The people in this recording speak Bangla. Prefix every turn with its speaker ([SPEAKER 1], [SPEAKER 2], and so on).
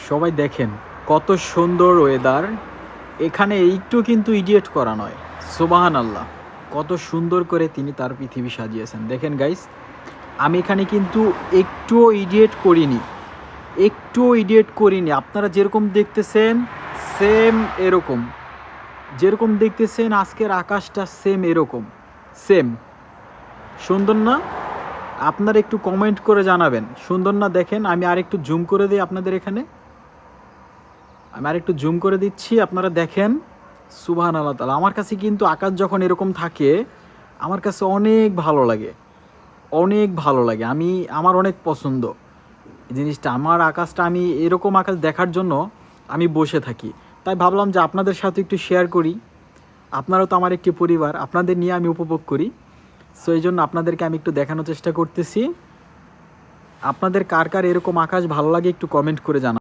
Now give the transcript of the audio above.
[SPEAKER 1] সবাই দেখেন কত সুন্দর ওয়েদার। এখানে একটু কিন্তু ইডিয়েট করা নয়। সুবাহান আল্লাহ, কত সুন্দর করে তিনি তার পৃথিবী সাজিয়েছেন। দেখেন গাইস, আমি এখানে কিন্তু একটুও ইডিয়েট করিনি। আপনারা যেরকম দেখতেছেন সেম এরকম, যেরকম দেখতেছেন আজকের আকাশটা সেম এরকম, সেম। সুন্দর না? আপনারা একটু কমেন্ট করে জানাবেন সুন্দর না। দেখেন আমি আরেকটু জুম করে দিই আপনাদের, এখানে আমি আরেকটু জুম করে দিচ্ছি, আপনারা দেখেন। সুবহান আল্লাহ তাআলা। আমার কাছে কিন্তু আকাশ যখন এরকম থাকে আমার কাছে অনেক ভালো লাগে, অনেক ভালো লাগে। আমার অনেক পছন্দ এই জিনিসটা। আমার আকাশটা, আমি এরকম আকাশ দেখার জন্য আমি বসে থাকি। তাই ভাবলাম যে আপনাদের সাথে একটু শেয়ার করি। আপনারাও তো আমার একটি পরিবার, আপনাদের নিয়ে আমি উপভোগ করি। সো এই জন্য আপনাদেরকে আমি একটু দেখানোর চেষ্টা করতেছি। আপনাদের কার কার এরকম আকাশ ভালো লাগে একটু কমেন্ট করে জানান।